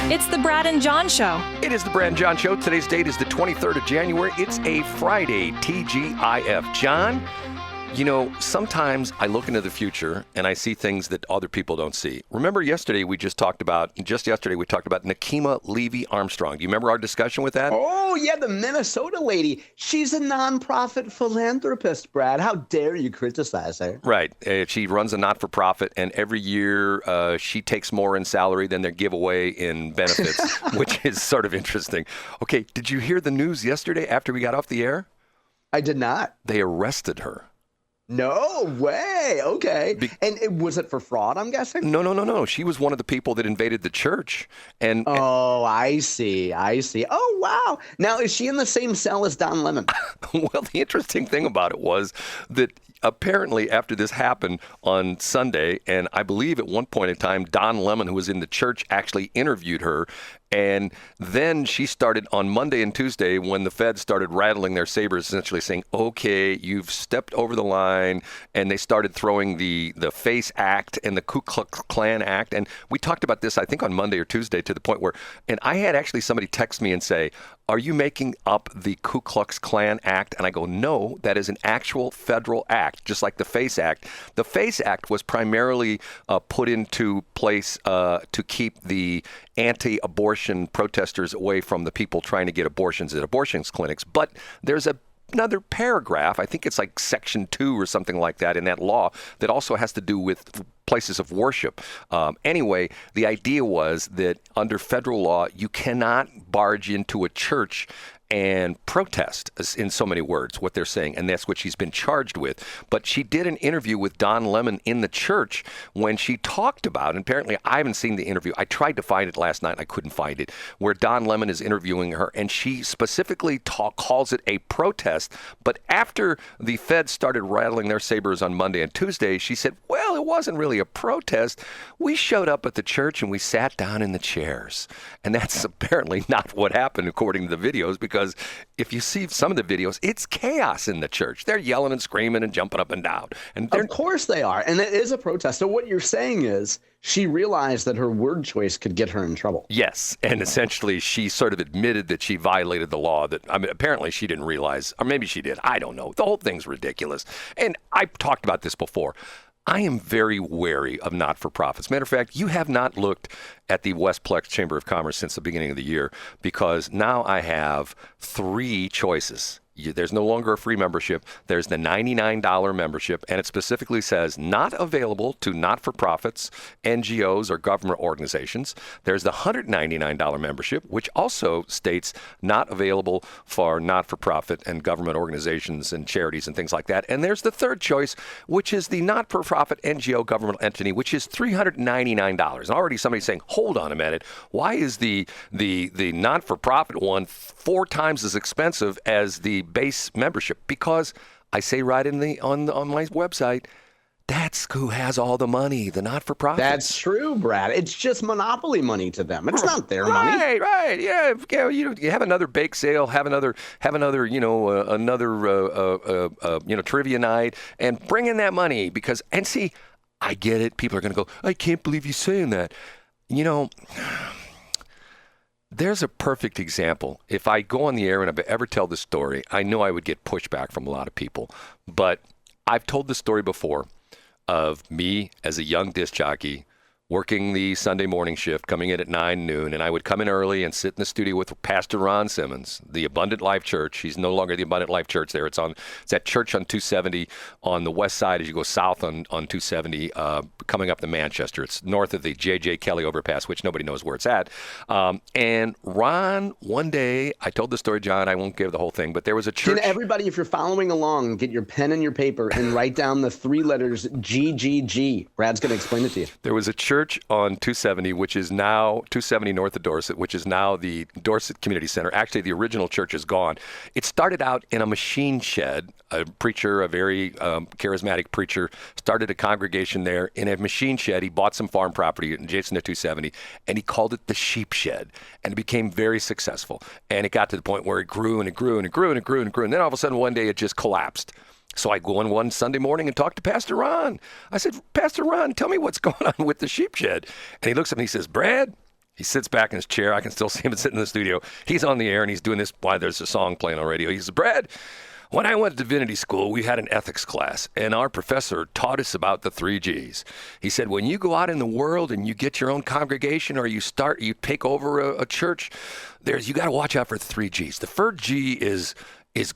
It's the Brad and John Show. It is the Brad and John Show. Today's date is the 23rd of January. It's a Friday, TGIF. John, you know, sometimes I look into the future and I see things that other people don't see. Remember yesterday we talked about Nekima Levy Armstrong. Do you remember our discussion with that? Oh, yeah, the Minnesota lady. She's a nonprofit philanthropist, Brad. How dare you criticize her? Right. She runs a not-for-profit, and every year she takes more in salary than they give away in benefits, which is sort of interesting. Okay, did you hear the news yesterday after we got off the air? I did not. They arrested her. No way. Okay. And was it for fraud, I'm guessing? No. She was one of the people that invaded the church. Oh, I see. Oh, wow. Now, is she in the same cell as Don Lemon? Well, the interesting thing about it was that apparently after this happened on Sunday, and I believe at one point in time, Don Lemon, who was in the church, actually interviewed her. And then she started on Monday and Tuesday when the feds started rattling their sabers, essentially saying, okay, you've stepped over the line. And they started throwing the FACE Act and the Ku Klux Klan Act. And we talked about this, I think, on Monday or Tuesday to the point where, and I had actually somebody text me and say, are you making up the Ku Klux Klan Act? And I go, no, that is an actual federal act, just like the FACE Act. The FACE Act was primarily put into place to keep the anti-abortion protesters away from the people trying to get abortions at abortion clinics. But there's another paragraph, I think it's like Section 2 or something like that in that law, that also has to do with places of worship. Anyway, the idea was that under federal law, you cannot barge into a church and protest, in so many words, what they're saying, and that's what she's been charged with. But she did an interview with Don Lemon in the church when she talked about, and apparently I haven't seen the interview, I tried to find it last night and I couldn't find it, where Don Lemon is interviewing her, and she specifically calls it a protest. But after the feds started rattling their sabers on Monday and Tuesday, she said, well, it wasn't really a protest. We showed up at the church and we sat down in the chairs. And that's apparently not what happened according to the videos, because if you see some of the videos, it's chaos in the church. They're yelling and screaming and jumping up and down. And of course they are. And it is a protest. So what you're saying is she realized that her word choice could get her in trouble. Yes. And essentially she sort of admitted that she violated the law. That, I mean, apparently she didn't realize, or maybe she did. I don't know. The whole thing's ridiculous. And I've talked about this before. I am very wary of not-for-profits. Matter of fact, you have not looked at the Westplex Chamber of Commerce since the beginning of the year, because now I have 3 choices. There's no longer a free membership. There's the $99 membership, and it specifically says not available to not-for-profits, NGOs, or government organizations. There's the $199 membership, which also states not available for not-for-profit and government organizations and charities and things like that. And there's the third choice, which is the not-for-profit NGO government entity, which is $399. And already somebody's saying, hold on a minute, why is the not-for-profit one 4 times as expensive as the base membership? Because I say right on my website, that's who has all the money, the not-for-profits. That's true, Brad. It's just monopoly money to them. It's not their money. Right. Yeah. You have another bake sale, have another trivia night, and bring in that money because. And see, I get it. People are going to go, I can't believe you're saying that. You know. There's a perfect example. If I go on the air and I ever tell this story, I know I would get pushback from a lot of people. But I've told this story before of me as a young disc jockey working the Sunday morning shift, coming in at 9 noon, and I would come in early and sit in the studio with Pastor Ron Simmons, the Abundant Life Church. He's no longer the Abundant Life Church there. It's that church on 270 on the west side as you go south on 270, coming up to Manchester. It's north of the J.J. Kelly overpass, which nobody knows where it's at. And Ron, one day, I told the story, John, I won't give the whole thing, but there was a church. Can everybody, if you're following along, get your pen and your paper and write down the 3 letters GGG. Brad's going to explain it to you. There was a church on 270, which is now 270 north of Dorset, which is now the Dorset Community Center. Actually, the original church is gone. It started out in a machine shed. A preacher, a very charismatic preacher, started a congregation there in a machine shed. He bought some farm property adjacent to 270, and he called it the sheep shed. And it became very successful. And it got to the point where it grew and it grew and it grew and it grew and it grew. And then all of a sudden, one day, it just collapsed. So I go in one Sunday morning and talk to Pastor Ron. I said, Pastor Ron, tell me what's going on with the sheep shed. And he looks at me and he says, Brad, He sits back in his chair. I can still see him sitting in the studio. He's on the air, and he's doing this while there's a song playing on radio. He says, Brad, when I went to divinity school, we had an ethics class, and our professor taught us about the 3 Gs. He said, when you go out in the world and you get your own congregation or you take over a church, you got to watch out for the 3 Gs. The first G is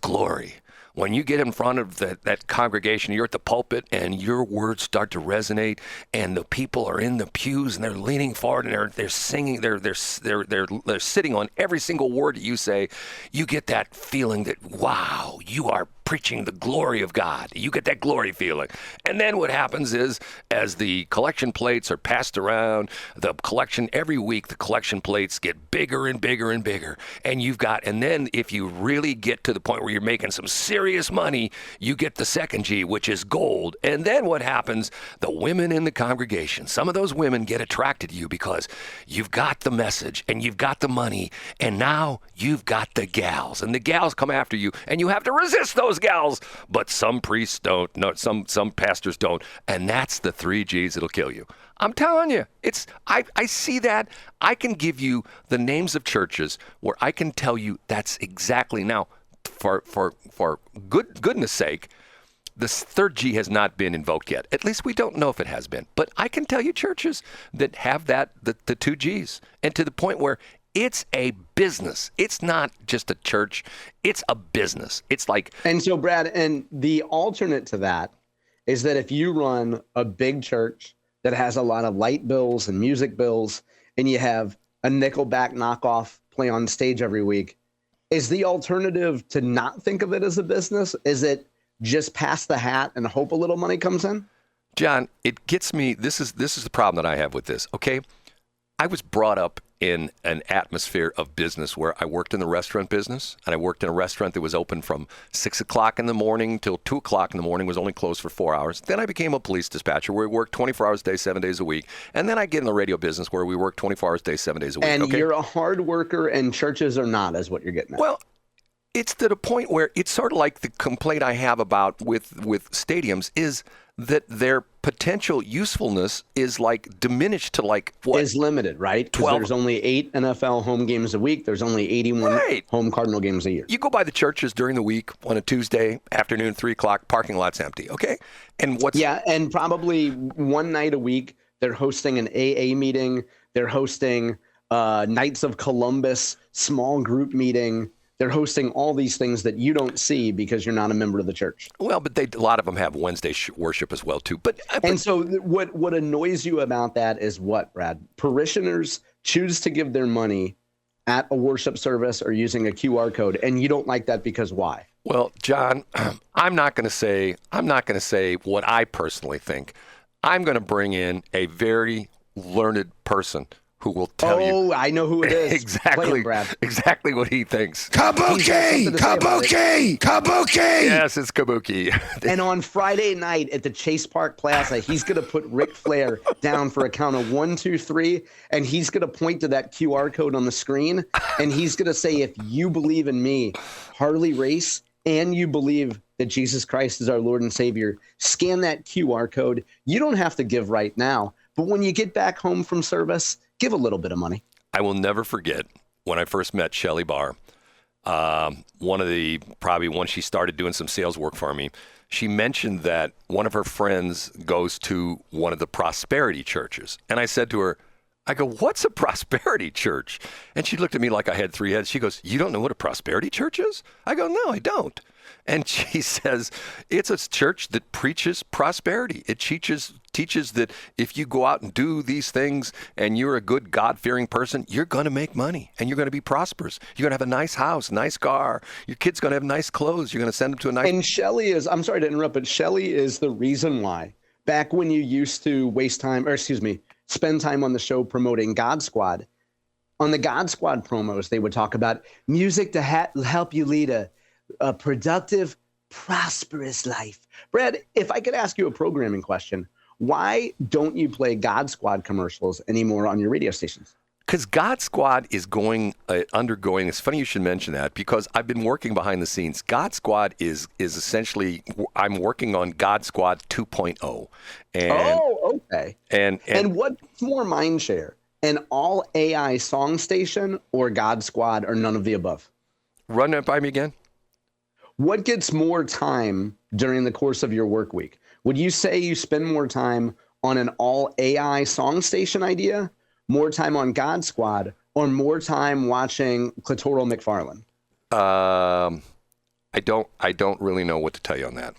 glory. When you get in front of that congregation, you're at the pulpit and your words start to resonate, and the people are in the pews and they're leaning forward and they're singing, they're sitting on every single word that you say. You get that feeling that, wow, you are preaching the glory of God. You get that glory feeling. And then what happens is, as the collection plates are passed around, every week the collection plates get bigger and bigger and bigger. And then if you really get to the point where you're making some serious money, you get the second G, which is gold. And then what happens? The women in the congregation, some of those women get attracted to you because you've got the message and you've got the money, and now you've got the gals, and the gals come after you, and you have to resist those gals. But some priests don't. No, some pastors don't. And that's the 3 Gs that'll kill you. I'm telling you, I see that. I can give you the names of churches where I can tell you that's exactly. Now, for goodness sake, the third G has not been invoked yet. At least we don't know if it has been. But I can tell you churches that have the 2 Gs, and to the point where it's a business. It's not just a church. It's a business. It's like. And so, Brad, and the alternate to that is that if you run a big church that has a lot of light bills and music bills, and you have a Nickelback knockoff play on stage every week, is the alternative to not think of it as a business? Is it just pass the hat and hope a little money comes in? John, it gets me. This is the problem that I have with this. Okay, I was brought up in an atmosphere of business where I worked in the restaurant business, and I worked in a restaurant that was open from 6 o'clock in the morning till 2 o'clock in the morning, was only closed for 4 hours. Then I became a police dispatcher where we worked 24 hours a day, 7 days a week. And then I get in the radio business where we work 24 hours a day, 7 days a week. And okay? You're a hard worker and churches are not, is what you're getting at. Well, it's to the point where it's sort of like the complaint I have about with stadiums is that their potential usefulness is like diminished to like what? Is limited, right? Because 12. there's only 8 NFL home games a week. There's only 81 home Cardinal games a year. You go by the churches during the week on a Tuesday afternoon, 3 o'clock, parking lot's empty, okay? And and probably one night a week, they're hosting an AA meeting. They're hosting Knights of Columbus small group meeting. They're hosting all these things that you don't see because you're not a member of the church. Well, but a lot of them have Wednesday worship as well, too. And so what annoys you about that is what, Brad? Parishioners choose to give their money at a worship service or using a QR code, and you don't like that because why? Well, John, I'm not going to say what I personally think. I'm going to bring in a very learned person who will tell you. Oh, I know who it is. Exactly what he thinks. Kabuki! Kabuki! Kabuki! Yes, it's Kabuki. And on Friday night at the Chase Park Plaza, he's going to put Ric Flair down for a count of 1, 2, 3, and he's going to point to that QR code on the screen, and he's going to say, if you believe in me, Harley Race, and you believe that Jesus Christ is our Lord and Savior, scan that QR code. You don't have to give right now, but when you get back home from service, give a little bit of money. I will never forget when I first met Shelley Barr. Once she started doing some sales work for me, she mentioned that one of her friends goes to one of the prosperity churches. And I said to her, I go, what's a prosperity church? And she looked at me like I had 3 heads. She goes, you don't know what a prosperity church is? I go, no, I don't. And she says, it's a church that preaches prosperity. It teaches that if you go out and do these things and you're a good God-fearing person, you're going to make money and you're going to be prosperous. You're going to have a nice house, nice car. Your kid's going to have nice clothes. You're going to send them to a nice... And Shelley is, I'm sorry to interrupt, but Shelley is the reason why back when you used to spend time on the show promoting God Squad, on the God Squad promos, they would talk about music to help you lead a productive, prosperous life. Brad, if I could ask you a programming question, why don't you play God Squad commercials anymore on your radio stations? Because God Squad is undergoing, it's funny you should mention that, because I've been working behind the scenes. God Squad is essentially, I'm working on God Squad 2.0. Okay. And what's more mind share? an all AI song station or God Squad or none of the above? Run that by me again. What gets more time during the course of your work week? Would you say you spend more time on an all AI song station idea, more time on God Squad, or more time watching Clitoral McFarlane? I don't really know what to tell you on that.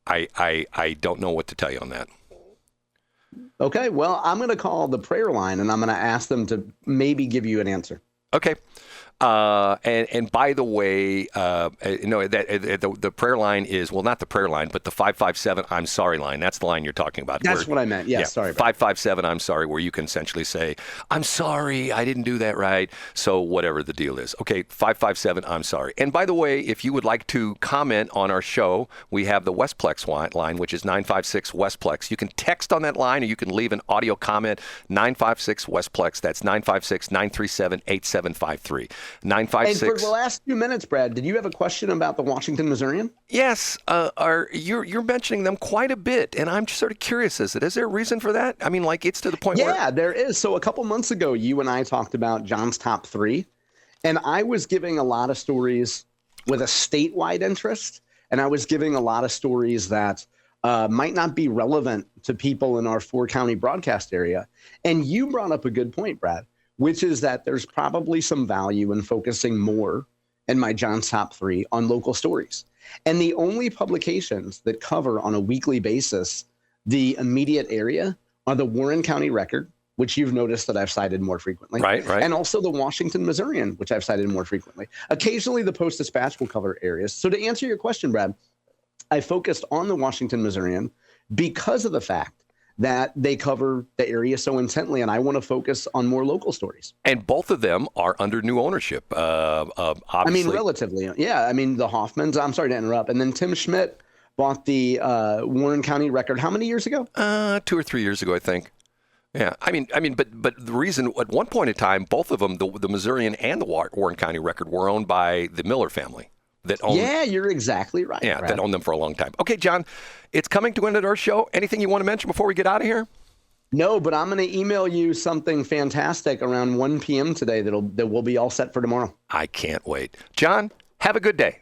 I don't know what to tell you on that. Okay, well, I'm going to call the prayer line and I'm going to ask them to maybe give you an answer. Okay. And by the way, the prayer line is, well, not the prayer line, but the 557 I'm sorry line. That's the line you're talking about. That's what I meant. Yeah, sorry. 557 I'm sorry, where you can essentially say, I'm sorry, I didn't do that right. So whatever the deal is. Okay, 557 I'm sorry. And by the way, if you would like to comment on our show, we have the Westplex line, which is 956 Westplex. You can text on that line or you can leave an audio comment, 956 Westplex. That's 956-937-8753. 956. And for the last few minutes, Brad, did you have a question about the Washington Missourian? Yes, you're mentioning them quite a bit, and I'm just sort of curious. Is there a reason for that? I mean, like it's to the point where... Yeah, there is. So a couple months ago, you and I talked about John's top 3, and I was giving a lot of stories with a statewide interest, and I was giving a lot of stories that might not be relevant to people in our 4-county broadcast area. And you brought up a good point, Brad, which is that there's probably some value in focusing more in my John's Top 3 on local stories. And the only publications that cover on a weekly basis the immediate area are the Warren County Record, which you've noticed that I've cited more frequently. Right. And also the Washington Missourian, which I've cited more frequently. Occasionally, the Post-Dispatch will cover areas. So to answer your question, Brad, I focused on the Washington Missourian because of the fact that they cover the area so intently, and I want to focus on more local stories. And both of them are under new ownership, obviously. I mean, relatively. Yeah, I mean, the Hoffmans, I'm sorry to interrupt, and then Tim Schmidt bought the Warren County Record how many years ago? 2 or 3 years ago, I think. Yeah, I mean, but the reason, at one point in time, both of them, the Missourian and the Warren County Record, were owned by the Miller family. Yeah, you're exactly right. Yeah, Brad. that owned them for a long time. Okay, John, it's coming to an end of our show. Anything you want to mention before we get out of here? No, but I'm going to email you something fantastic around 1 p.m. today that will be all set for tomorrow. I can't wait. John, have a good day.